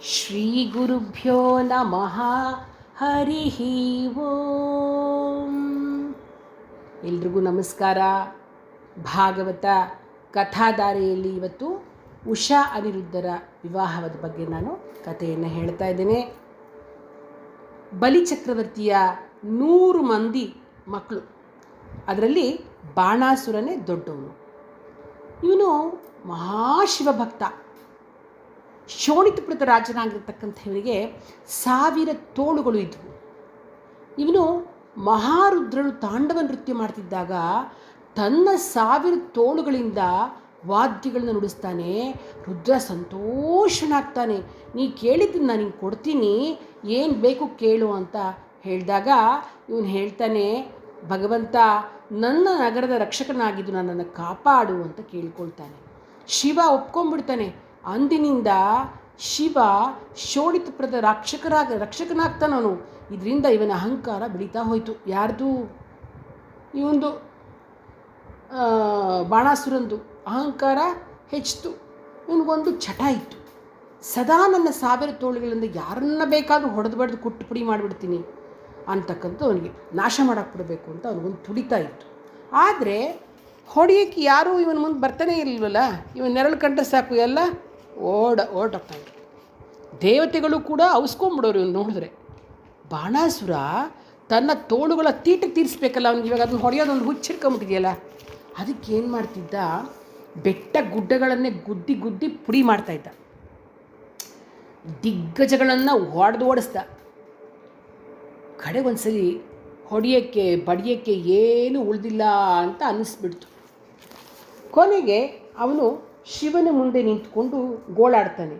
ಶ್ರೀ ಗುರುಭ್ಯೋ ನಮಃ. ಹರಿ ಓಂ. ಎಲ್ರಿಗೂ ನಮಸ್ಕಾರ. ಭಾಗವತ ಕಥಾಧಾರೆಯಲ್ಲಿ ಇವತ್ತು ಉಷಾ ಅನಿರುದ್ಧರ ವಿವಾಹದ ಬಗ್ಗೆ ನಾನು ಕಥೆಯನ್ನು ಹೇಳ್ತಾ ಇದ್ದೇನೆ. ಬಲಿಚಕ್ರವರ್ತಿಯ 100 ಮಂದಿ ಮಕ್ಕಳು, ಅದರಲ್ಲಿ ಬಾಣಾಸುರನೇ ದೊಡ್ಡವನು. ಇವನು ಮಹಾಶಿವಭಕ್ತ. ಶೋಣಿತಪುರದ ರಾಜನಾಗಿರ್ತಕ್ಕಂಥವನಿಗೆ 1000 ತೋಳುಗಳು ಇದ್ದವು. ಇವನು ಮಹಾರುದ್ರನು ತಾಂಡವ ನೃತ್ಯ ಮಾಡ್ತಿದ್ದಾಗ ತನ್ನ 1000 ತೋಳುಗಳಿಂದ ವಾದ್ಯಗಳನ್ನ ನುಡಿಸ್ತಾನೆ. ರುದ್ರ ಸಂತೋಷನಾಗ್ತಾನೆ. ನೀ ಕೇಳಿದ್ದನ್ನು ನಾನು ನಿಂಗೆ ಕೊಡ್ತೀನಿ, ಏನು ಬೇಕು ಕೇಳು ಅಂತ ಹೇಳಿದಾಗ ಇವನು ಹೇಳ್ತಾನೆ, ಭಗವಂತ ನನ್ನ ನಗರದ ರಕ್ಷಕನಾಗಿದ್ದು ನನ್ನನ್ನು ಕಾಪಾಡು ಅಂತ ಕೇಳ್ಕೊಳ್ತಾನೆ. ಶಿವ ಒಪ್ಕೊಂಡ್ಬಿಡ್ತಾನೆ. ಅಂದಿನಿಂದ ಶಿವ ಶೋಣಿತಪುರದ ರಕ್ಷಕನಾಗ್ತಾನವನು. ಇದರಿಂದ ಇವನ ಅಹಂಕಾರ ಬೆಳೀತಾ ಹೋಯಿತು. ಯಾರ್ದು? ಇವೊಂದು ಬಾಣಾಸುರಂದು ಅಹಂಕಾರ ಹೆಚ್ಚಿತು. ಇವನಿಗೊಂದು ಚಟ ಇತ್ತು. ಸದಾ ನನ್ನ 1000 ತೋಳುಗಳಿಂದ ಯಾರನ್ನ ಬೇಕಾದರೂ ಹೊಡೆದು ಕುಟ್ಟು ಪುಡಿ ಮಾಡಿಬಿಡ್ತೀನಿ ಅಂತಕ್ಕಂಥ ಅವನಿಗೆ ನಾಶ ಮಾಡಾಕ್ಬಿಡಬೇಕು ಅಂತ ಅವನಿಗೊಂದು ತುಡಿತಾ ಇತ್ತು. ಆದರೆ ಹೊಡೆಯೋಕ್ಕೆ ಯಾರೂ ಇವನ ಮುಂದೆ ಬರ್ತಾನೆ ಇರಲಿಲ್ವಲ್ಲ. ಇವನ ನೆರಳು ಕಂಡ್ರೆ ಸಾಕು, ಎಲ್ಲ ಓಡೋಗ್ತಾಯಿದ್ರು. ದೇವತೆಗಳು ಕೂಡ ಅವಸ್ಕೊಂಬಿಡೋರು ಇವನು ನೋಡಿದ್ರೆ. ಬಾಣಾಸುರ ತನ್ನ ತೋಳುಗಳ ತೀಟ ತೀರಿಸ್ಬೇಕಲ್ಲ ಅವನಿಗೆ. ಇವಾಗ ಅದನ್ನು ಹೊಡೆಯೋದೊಂದು ಹುಚ್ಚಿಡ್ಕೊಂಬಿಟ್ಟಿದೆಯಲ್ಲ. ಅದಕ್ಕೆ ಏನು ಮಾಡ್ತಿದ್ದ, ಬೆಟ್ಟ ಗುಡ್ಡಗಳನ್ನೇ ಗುದ್ದಿ ಪುಡಿ ಮಾಡ್ತಾಯಿದ್ದ. ದಿಗ್ಗಜಗಳನ್ನು ಓಡಿಸ್ದ. ಕಡೆಗೊಂದ್ಸಲಿ ಹೊಡೆಯೋಕ್ಕೆ ಬಡಿಯೋಕ್ಕೆ ಏನೂ ಉಳಿದಿಲ್ಲ ಅಂತ ಅನ್ನಿಸ್ಬಿಡ್ತು. ಕೊನೆಗೆ ಅವನು ಶಿವನ ಮುಂದೆ ನಿಂತ್ಕೊಂಡು ಗೋಳಾಡ್ತಾನೆ,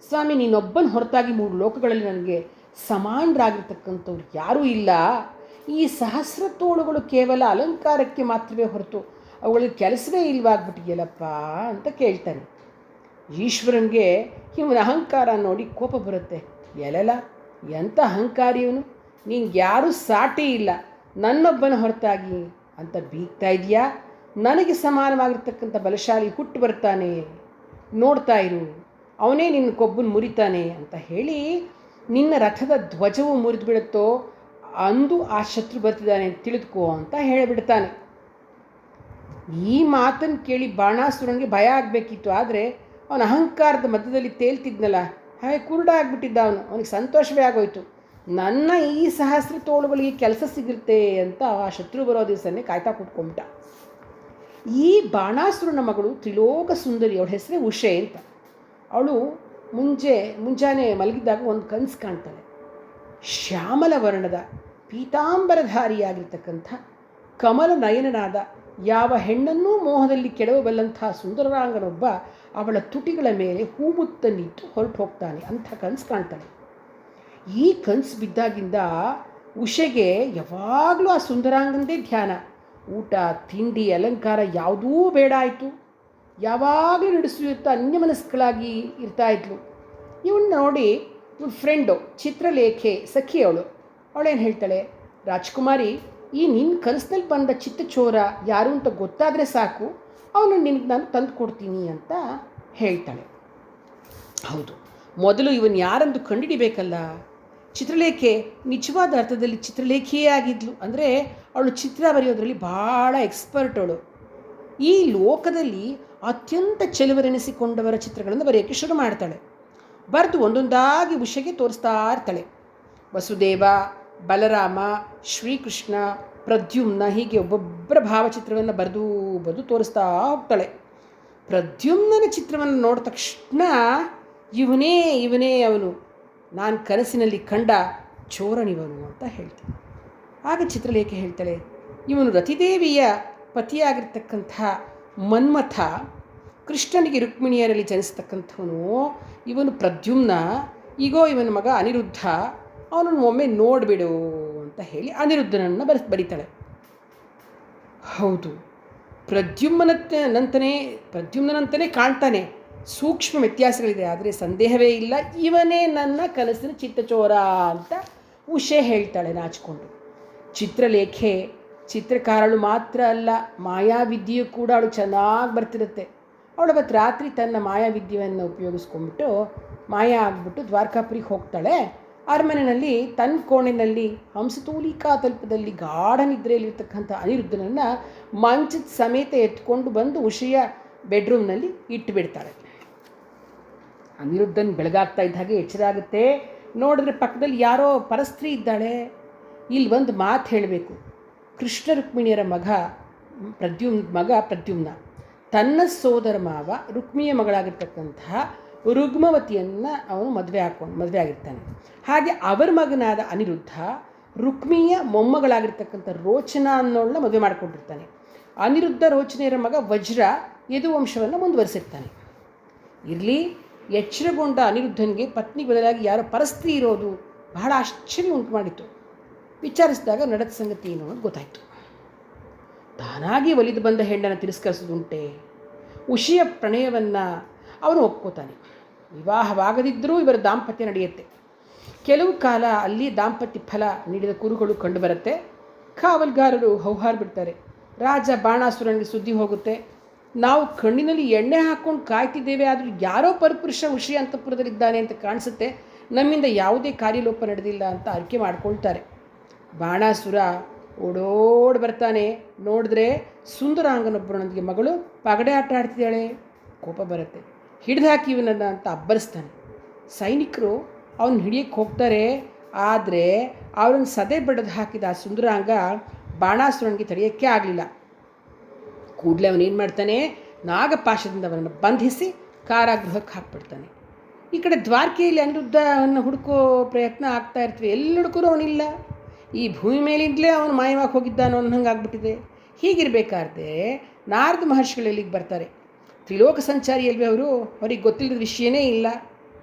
ಸ್ವಾಮಿ ನೀನೊಬ್ಬನ ಹೊರತಾಗಿ 3 ಲೋಕಗಳಲ್ಲಿ ನನಗೆ ಸಮಾನರಾಗಿರ್ತಕ್ಕಂಥವ್ರು ಯಾರೂ ಇಲ್ಲ. ಈ 1000 ತೋಳುಗಳು ಕೇವಲ ಅಲಂಕಾರಕ್ಕೆ ಮಾತ್ರವೇ ಹೊರತು ಅವುಗಳಿಗೆ ಕೆಲಸವೇ ಇಲ್ವಾಗ್ಬಿಟ್ಟಿದೆಯಲ್ಲಪ್ಪ ಅಂತ ಕೇಳ್ತಾನೆ. ಈಶ್ವರನಿಗೆ ಇವನ ಅಹಂಕಾರ ನೋಡಿ ಕೋಪ ಬರುತ್ತೆ. ಎಲೆಲ್ಲ ಎಂಥ ಅಹಂಕಾರಿ ಇವನು, ನಿಂಗೆ ಯಾರೂ ಸಾಟಿ ಇಲ್ಲ, ನನ್ನೊಬ್ಬನ ಹೊರತಾಗಿ ಅಂತ ಬೀಗ್ತಾ ಇದೆಯಾ? ನನಗೆ ಸಮಾನವಾಗಿರ್ತಕ್ಕಂಥ ಬಲಶಾಲಿ ಹುಟ್ಟು ಬರ್ತಾನೆ, ನೋಡ್ತಾ ಇರು, ಅವನೇ ನಿನ್ನ ಕೊಬ್ಬನ್ನು ಮುರಿತಾನೆ ಅಂತ ಹೇಳಿ, ನಿನ್ನ ರಥದ ಧ್ವಜವು ಮುರಿದು ಬಿಡುತ್ತೋ ಅಂದು ಆ ಶತ್ರು ಬರ್ತಿದ್ದಾನೆ ಅಂತ ತಿಳಿದುಕೋ ಅಂತ ಹೇಳಿಬಿಡ್ತಾನೆ. ಈ ಮಾತನ್ನು ಕೇಳಿ ಬಾಣಾಸುರನಿಗೆ ಭಯ ಆಗಬೇಕಿತ್ತು. ಆದರೆ ಅವನ ಅಹಂಕಾರದ ಮಧ್ಯದಲ್ಲಿ ತೇಲ್ತಿದ್ನಲ್ಲ, ಹಾಗೆ ಕುರುಡ ಆಗಿಬಿಟ್ಟಿದ್ದ ಅವನು. ಅವನಿಗೆ ಸಂತೋಷವೇ ಆಗೋಯ್ತು. ನನ್ನ ಈ 1000 ತೋಳುಗಳಿಗೆ ಕೆಲಸ ಸಿಗುತ್ತೆ ಅಂತ ಆ ಶತ್ರು ಬರೋ ದಿವಸನೇ ಕಾಯ್ತಾ ಕೂತ್ಕೊಂಡ್ಬಿಟ್ಟ. ಈ ಬಾಣಾಸುರನ ಮಗಳು ತ್ರಿಲೋಕ ಸುಂದರಿ. ಅವಳ ಹೆಸರೇ ಉಷೆ ಅಂತ. ಅವಳು ಮುಂಜಾನೆ ಮಲಗಿದ್ದಾಗ ಒಂದು ಕನಸು ಕಾಣ್ತಾಳೆ. ಶ್ಯಾಮಲ ವರ್ಣದ ಪೀತಾಂಬರಧಾರಿಯಾಗಿರ್ತಕ್ಕಂಥ ಕಮಲ ನಯನನಾದ ಯಾವ ಹೆಣ್ಣನ್ನೂ ಮೋಹದಲ್ಲಿ ಕೆಡವಬಲ್ಲಂಥ ಸುಂದರಾಂಗನೊಬ್ಬ ಅವಳ ತುಟಿಗಳ ಮೇಲೆ ಹೂಮುತ್ತ ನಿಂತು ಹೊರಟು ಹೋಗ್ತಾನೆ ಅಂಥ ಕನಸು ಕಾಣ್ತಾಳೆ. ಈ ಕನಸು ಬಿದ್ದಾಗಿಂದ ಉಷೆಗೆ ಯಾವಾಗಲೂ ಆ ಸುಂದರಾಂಗನದೇ ಧ್ಯಾನ. ಊಟ ತಿಂಡಿ ಅಲಂಕಾರ ಯಾವುದೂ ಬೇಡ ಆಯಿತು. ಯಾವಾಗಲೂ ನಡೆಸುತ್ತಾ ಅನ್ಯಮನಸ್ಕಳಾಗಿ ಇರ್ತಾಯಿದ್ಲು. ಇವನ್ನ ನೋಡಿ ಇವಳ ಫ್ರೆಂಡು ಚಿತ್ರಲೇಖೆ ಸಖಿ ಅವಳೇನು ಹೇಳ್ತಾಳೆ, ರಾಜ್ಕುಮಾರಿ, ಈ ನಿನ್ನ ಕನಸಿನಲ್ಲಿ ಬಂದ ಚಿತ್ತಚೋರ ಯಾರು ಅಂತ ಗೊತ್ತಾದರೆ ಸಾಕು, ಅವನು ನಿನಗೆ ನಾನು ತಂದು ಕೊಡ್ತೀನಿ ಅಂತ ಹೇಳ್ತಾಳೆ. ಹೌದು, ಮೊದಲು ಇವನು ಯಾರಂದು ಕಂಡುಹಿಡಿಬೇಕಲ್ಲ. ಚಿತ್ರಲೇಖೆ ನಿಜವಾದ ಅರ್ಥದಲ್ಲಿ ಚಿತ್ರಲೇಖಿಯೇ ಆಗಿದ್ಲು. ಅಂದರೆ ಅವಳು ಚಿತ್ರ ಬರೆಯೋದ್ರಲ್ಲಿ ಭಾಳ ಎಕ್ಸ್ಪರ್ಟ್. ಅವಳು ಈ ಲೋಕದಲ್ಲಿ ಅತ್ಯಂತ ಚೆಲುವರೆನಿಸಿಕೊಂಡವರ ಚಿತ್ರಗಳನ್ನು ಬರೆಯೋಕ್ಕೆ ಶುರು ಮಾಡ್ತಾಳೆ. ಬರೆದು ಒಂದೊಂದಾಗಿ ಉಷೆಗೆ ತೋರಿಸ್ತಾ ಇರ್ತಾಳೆ. ವಸುದೇವ, ಬಲರಾಮ, ಶ್ರೀಕೃಷ್ಣ, ಪ್ರದ್ಯುಮ್ನ, ಹೀಗೆ ಒಬ್ಬೊಬ್ಬರ ಭಾವಚಿತ್ರವನ್ನು ಬರೆದು ತೋರಿಸ್ತಾ ಹೋಗ್ತಾಳೆ. ಪ್ರದ್ಯುಮ್ನನ ಚಿತ್ರವನ್ನು ನೋಡಿದ ತಕ್ಷಣ ಇವನೇ ಅವನು, ನಾನು ಕನಸಿನಲ್ಲಿ ಕಂಡ ಚೋರನಿವನು ಅಂತ ಹೇಳ್ತಾನೆ. ಆಗ ಚಿತ್ರಲೇಖೆ ಹೇಳ್ತಾಳೆ, ಇವನು ರತಿದೇವಿಯ ಪತಿಯಾಗಿರ್ತಕ್ಕಂಥ ಮನ್ಮಥ, ಕೃಷ್ಣನಿಗೆ ರುಕ್ಮಿಣಿಯರಲ್ಲಿ ಜನಿಸ್ತಕ್ಕಂಥವನು. ಇವನು ಪ್ರದ್ಯುಮ್ನ, ಈಗೋ ಇವನ ಮಗ ಅನಿರುದ್ಧ, ಅವನನ್ನು ಒಮ್ಮೆ ನೋಡಿಬಿಡು ಅಂತ ಹೇಳಿ ಅನಿರುದ್ಧನನ್ನು ಬರೀತಾಳೆ. ಹೌದು, ಪ್ರದ್ಯುಮ್ನಂತನೇ ಕಾಣ್ತಾನೆ. ಸೂಕ್ಷ್ಮ ವ್ಯತ್ಯಾಸಗಳಿದೆ, ಆದರೆ ಸಂದೇಹವೇ ಇಲ್ಲ, ಇವನೇ ನನ್ನ ಕನಸಿನ ಚಿತ್ತಚೋರ ಅಂತ ಉಷೆ ಹೇಳ್ತಾಳೆ ನಾಚಿಕೊಂಡು. ಚಿತ್ರಲೇಖೆ ಚಿತ್ರಕಾರಳು ಮಾತ್ರ ಅಲ್ಲ, ಮಾಯಾವಿದ್ಯೆಯು ಕೂಡ ಅವಳು ಚೆನ್ನಾಗಿ ಬರ್ತಿರುತ್ತೆ. ಅವಳು ಅವತ್ತು ರಾತ್ರಿ ತನ್ನ ಮಾಯಾವಿದ್ಯೆಯನ್ನು ಉಪಯೋಗಿಸ್ಕೊಂಡ್ಬಿಟ್ಟು ಮಾಯ ಆಗಿಬಿಟ್ಟು ದ್ವಾರಕಾಪುರಿಗೆ ಹೋಗ್ತಾಳೆ. ಅರಮನೆಯಲ್ಲಿ ತನ್ನ ಕೋಣೆಯಲ್ಲಿ ಹಂಸತೂಲಿಕಾ ತಲ್ಪದಲ್ಲಿ ಗಾಢ ನಿದ್ರೆಯಲ್ಲಿರ್ತಕ್ಕಂಥ ಅನಿರುದ್ಧನನ್ನು ಮಂಚದ ಸಮೇತ ಎತ್ಕೊಂಡು ಬಂದು ಉಷೆಯ ಬೆಡ್ರೂಮ್ನಲ್ಲಿ ಇಟ್ಟುಬಿಡ್ತಾಳೆ. ಅನಿರುದ್ಧನ್ ಬೆಳಗಾಗ್ತಾ ಇದ್ದ ಹಾಗೆ ಎಚ್ಚರ ಆಗುತ್ತೆ. ನೋಡಿದ್ರೆ ಪಕ್ಕದಲ್ಲಿ ಯಾರೋ ಪರಸ್ತ್ರೀ ಇದ್ದಾಳೆ. ಇಲ್ಲಿ ಒಂದು ಮಾತು ಹೇಳಬೇಕು. ಕೃಷ್ಣ ರುಕ್ಮಿಣಿಯರ ಮಗ ಪ್ರದ್ಯುಮ್ನ ತನ್ನ ಸೋದರ ಮಾವ ರುಕ್ಮಿಯ ಮಗಳಾಗಿರ್ತಕ್ಕಂತಹ ರುಗ್ಮವತಿಯನ್ನು ಅವನು ಮದುವೆ ಆಗಿರ್ತಾನೆ. ಹಾಗೆ ಅವರ ಮಗನಾದ ಅನಿರುದ್ಧ ರುಕ್ಮಿಯ ಮೊಮ್ಮಗಳಾಗಿರ್ತಕ್ಕಂಥ ರೋಚನ ಅನ್ನೋಳನ್ನ ಮದುವೆ ಮಾಡಿಕೊಂಡಿರ್ತಾನೆ. ಅನಿರುದ್ಧ ರೋಚನೆಯರ ಮಗ ವಜ್ರ ಯದುವಂಶವನ್ನು ಮುಂದುವರಿಸಿರ್ತಾನೆ. ಇರಲಿ, ಎಚ್ಚರಗೊಂಡ ಅನಿರುದ್ಧನಿಗೆ ಪತ್ನಿ ಬದಲಾಗಿ ಯಾರೋ ಪರಸ್ತ್ರೀ ಇರೋದು ಬಹಳ ಆಶ್ಚರ್ಯ ಉಂಟು ಮಾಡಿತು. ವಿಚಾರಿಸಿದಾಗ ನಡೆದ ಸಂಗತಿ ಏನು ಅನ್ನೋದು ಗೊತ್ತಾಯಿತು. ತಾನಾಗಿ ಒಲಿದು ಬಂದ ಹೆಣ್ಣನ್ನು ತಿರಸ್ಕರಿಸೋದುಂಟೆ. ಉಷಿಯ ಪ್ರಣಯವನ್ನು ಅವನು ಒಪ್ಕೋತಾನೆ. ವಿವಾಹವಾಗದಿದ್ದರೂ ಇವರ ದಾಂಪತ್ಯ ನಡೆಯುತ್ತೆ. ಕೆಲವು ಕಾಲ ಅಲ್ಲಿ ದಾಂಪತ್ಯ ಫಲ ನೀಡಿದ ಕುರುಗಳು ಕಂಡುಬರುತ್ತೆ. ಕಾವಲ್ಗಾರರು ಹೌಹಾರು ಬಿಡ್ತಾರೆ. ರಾಜ ಬಾಣಾಸುರನಿಗೆ ಸುದ್ದಿ ಹೋಗುತ್ತೆ. ನಾವು ಕಣ್ಣಿನಲ್ಲಿ ಎಣ್ಣೆ ಹಾಕ್ಕೊಂಡು ಕಾಯ್ತಿದ್ದೇವೆ, ಆದರೂ ಯಾರೋ ಪರಪುರುಷ ಉಷಿ ಅಂತಃಪುರದಲ್ಲಿದ್ದಾನೆ ಅಂತ ಕಾಣಿಸುತ್ತೆ, ನಮ್ಮಿಂದ ಯಾವುದೇ ಕಾರ್ಯಲೋಪ ನಡೆದಿಲ್ಲ ಅಂತ ಅರಿಕೆ ಮಾಡ್ಕೊಳ್ತಾರೆ. ಬಾಣಾಸುರ ಓಡೋಡಿ ಬರ್ತಾನೆ. ನೋಡಿದ್ರೆ ಸುಂದರಾಂಗನೊಬ್ಬರೊಂದಿಗೆ ಮಗಳು ಪಗಡೆ ಆಟ ಆಡ್ತಿದ್ದಾಳೆ. ಕೋಪ ಬರುತ್ತೆ. ಹಿಡಿದು ಹಾಕಿ ಇವನನ್ನು ಅಂತ ಅಬ್ಬರಿಸ್ತಾನೆ. ಸೈನಿಕರು ಅವನು ಹಿಡಿಯಕ್ಕೆ ಹೋಗ್ತಾರೆ. ಆದರೆ ಅವರನ್ನು ಸದೆ ಬಡಿದು ಹಾಕಿದ ಆ ಸುಂದರಾಂಗ ಬಾಣಾಸುರನಿಗೆ ತಡೆಯೋಕ್ಕೆ ಆಗಲಿಲ್ಲ. ಕೂಡಲೇ ಅವನೇನು ಮಾಡ್ತಾನೆ, ನಾಗಪಾಶದಿಂದ ಅವನನ್ನು ಬಂಧಿಸಿ ಕಾರಾಗೃಹಕ್ಕೆ ಹಾಕ್ಬಿಡ್ತಾನೆ. ಈ ಕಡೆ ದ್ವಾರಕೆಯಲ್ಲಿ ಅನಿರುದ್ಧವನ್ನು ಹುಡುಕೋ ಪ್ರಯತ್ನ ಆಗ್ತಾ ಇರ್ತೀವಿ. ಎಲ್ಲಿ ಹುಡುಕರು ಅವನಿಲ್ಲ. ಈ ಭೂಮಿ ಮೇಲಿಂದಲೇ ಅವನು ಮಾಯವಾಗಿ ಹೋಗಿದ್ದಾನೋ ಅನ್ನೋಂಗೆ ಆಗ್ಬಿಟ್ಟಿದೆ. ಹೀಗಿರಬೇಕಾದ್ರೆ ನಾರದ ಮಹರ್ಷಿಗಳು ಇಲ್ಲಿಗೆ ಬರ್ತಾರೆ. ತ್ರಿಲೋಕ ಸಂಚಾರಿ ಅಲ್ವೇ ಅವರು, ಅವ್ರಿಗೆ ಗೊತ್ತಿಲ್ಲದ ವಿಷಯನೇ ಇಲ್ಲ.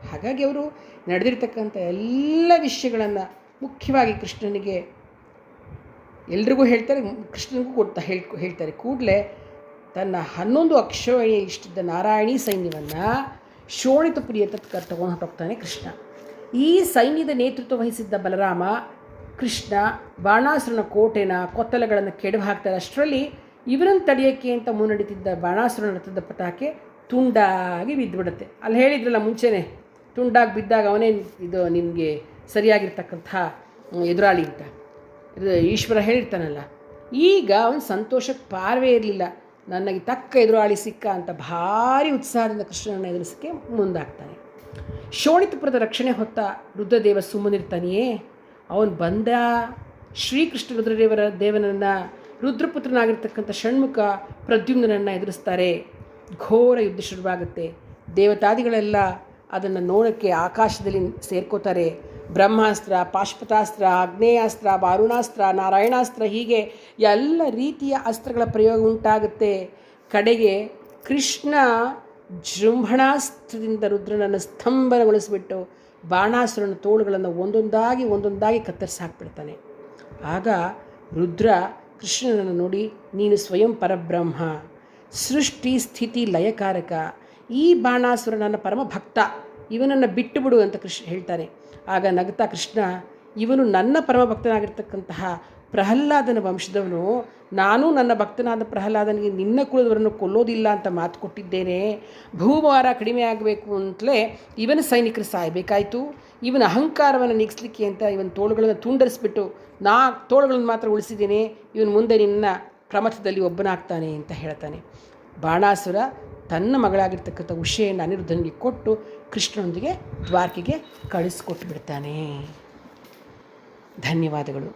ಹಾಗಾಗಿ ಅವರು ನಡೆದಿರ್ತಕ್ಕಂಥ ಎಲ್ಲ ವಿಷಯಗಳನ್ನು ಮುಖ್ಯವಾಗಿ ಕೃಷ್ಣನಿಗೆ ಎಲ್ರಿಗೂ ಹೇಳ್ತಾರೆ, ಕೃಷ್ಣನಿಗೂ ಹೇಳ್ತಾರೆ. ಕೂಡಲೇ ತನ್ನ 11 ಅಕ್ಷೋಹಿಣಿ ಇಷ್ಟಿದ್ದ ನಾರಾಯಣಿ ಸೈನ್ಯವನ್ನು ಶೋಣಿತಪುರಿಯ ತಗೊಂಡು ಹೊರಟೋಗ್ತಾನೆ ಕೃಷ್ಣ. ಈ ಸೈನ್ಯದ ನೇತೃತ್ವ ವಹಿಸಿದ್ದ ಬಲರಾಮ ಕೃಷ್ಣ ಬಾಣಾಸುರನ ಕೋಟೆನ ಕೊತ್ತಲಗಳನ್ನು ಕೆಡವು ಹಾಕ್ತಾರೆ. ಅಷ್ಟರಲ್ಲಿ ಇವರನ್ನು ತಡೆಯೋಕ್ಕೆ ಅಂತ ಮುನ್ನಡೀತಿದ್ದ ಬಾಣಾಸುರನ ರಥದ ಪಟಾಕೆ ತುಂಡಾಗಿ ಬಿದ್ದುಬಿಡುತ್ತೆ. ಅಲ್ಲಿ ಹೇಳಿದ್ರಲ್ಲ ಮುಂಚೆನೇ, ತುಂಡಾಗಿ ಬಿದ್ದಾಗ ಅವನೇ ಇದು ನಿನಗೆ ಸರಿಯಾಗಿರ್ತಕ್ಕಂಥ ಎದುರಾಳಿ ಅಂತ ಈಶ್ವರ ಹೇಳಿರ್ತಾನಲ್ಲ. ಈಗ ಅವನ ಸಂತೋಷಕ್ಕೆ ಪಾರವೇ ಇರಲಿಲ್ಲ. ನನಗೆ ತಕ್ಕ ಎದುರಾಳಿ ಸಿಕ್ಕ ಅಂತ ಭಾರಿ ಉತ್ಸಾಹದಿಂದ ಕೃಷ್ಣನನ್ನು ಎದುರಿಸೋಕ್ಕೆ ಮುಂದಾಗ್ತಾನೆ. ಶೋಣಿತಪುರದ ರಕ್ಷಣೆ ಹೊತ್ತ ರುದ್ರದೇವ ಸುಮ್ಮನಿರ್ತಾನೆಯೇ. ಅವನು ಬಂದ. ಶ್ರೀಕೃಷ್ಣ ದೇವನನ್ನು ರುದ್ರಪುತ್ರನಾಗಿರ್ತಕ್ಕಂಥ ಷಣ್ಮುಖ ಪ್ರದ್ಯುಮ್ನನ್ನು ಎದುರಿಸ್ತಾರೆ. ಘೋರ ಯುದ್ಧ ಶುರುವಾಗುತ್ತೆ. ದೇವತಾದಿಗಳೆಲ್ಲ ಅದನ್ನು ನೋಡೋಕ್ಕೆ ಆಕಾಶದಲ್ಲಿ ಸೇರ್ಕೋತಾರೆ. ಬ್ರಹ್ಮಾಸ್ತ್ರ, ಪಾಶುಪತಾಸ್ತ್ರ, ಆಗ್ನೇಯಾಸ್ತ್ರ, ವಾರುಣಾಸ್ತ್ರ, ನಾರಾಯಣಾಸ್ತ್ರ, ಹೀಗೆ ಎಲ್ಲ ರೀತಿಯ ಅಸ್ತ್ರಗಳ ಪ್ರಯೋಗ ಉಂಟಾಗುತ್ತೆ. ಕಡೆಗೆ ಕೃಷ್ಣ ಜೃಂಭಣಾಸ್ತ್ರದಿಂದ ರುದ್ರನನ್ನು ಸ್ತಂಭನಗೊಳಿಸಿಬಿಟ್ಟು ಬಾಣಾಸುರನ ತೋಳುಗಳನ್ನು ಒಂದೊಂದಾಗಿ ಕತ್ತರಿಸಿ ಹಾಕ್ಬಿಡ್ತಾನೆ. ಆಗ ರುದ್ರ ಕೃಷ್ಣನನ್ನು ನೋಡಿ, ನೀನು ಸ್ವಯಂ ಪರಬ್ರಹ್ಮ, ಸೃಷ್ಟಿ ಸ್ಥಿತಿ ಲಯಕಾರಕ, ಈ ಬಾಣಾಸುರ ನನ್ನ ಪರಮ ಭಕ್ತ, ಇವನನ್ನು ಬಿಟ್ಟು ಬಿಡು ಅಂತ ಹೇಳ್ತಾನೆ. ಆಗ ನಗ್ತಾ ಕೃಷ್ಣ, ಇವನು ನನ್ನ ಪರಮ ಭಕ್ತನಾಗಿರ್ತಕ್ಕಂತಹ ಪ್ರಹ್ಲಾದನ ವಂಶದವನು, ನಾನು ನನ್ನ ಭಕ್ತನಾದ ಪ್ರಹ್ಲಾದನಿಗೆ ನಿನ್ನ ಕುಲದವರನ್ನು ಕೊಲ್ಲೋದಿಲ್ಲ ಅಂತ ಮಾತು ಕೊಟ್ಟಿದ್ದೇನೆ. ಭೂಭಾರ ಕಡಿಮೆ ಆಗಬೇಕು ಅಂತಲೇ ಇವನ ಸೈನಿಕರು ಸಾಯಬೇಕಾಯಿತು. ಇವನ ಅಹಂಕಾರವನ್ನು ನೀಗಿಸ್ಲಿಕ್ಕೆ ಅಂತ ಇವನ ತೋಳುಗಳನ್ನು ತುಂಡರಿಸ್ಬಿಟ್ಟು ತೋಳುಗಳನ್ನು ಮಾತ್ರ ಉಳಿಸಿದ್ದೀನಿ. ಇವನು ಮುಂದೆ ನಿನ್ನ ಪ್ರಮಥದಲ್ಲಿ ಒಬ್ಬನಾಗ್ತಾನೆ ಅಂತ ಹೇಳ್ತಾನೆ. ಬಾಣಾಸುರ ತನ್ನ ಮಗಳಾಗಿರ್ತಕ್ಕಂಥ ಉಷೆಯನ್ನು ಅನಿರುದ್ಧನಿಗೆ ಕೊಟ್ಟು ಕೃಷ್ಣನೊಂದಿಗೆ ದ್ವಾರಕೆಗೆ ಕಳಿಸ್ಕೊಟ್ಟು ಬಿಡ್ತಾನೆ. ಧನ್ಯವಾದಗಳು.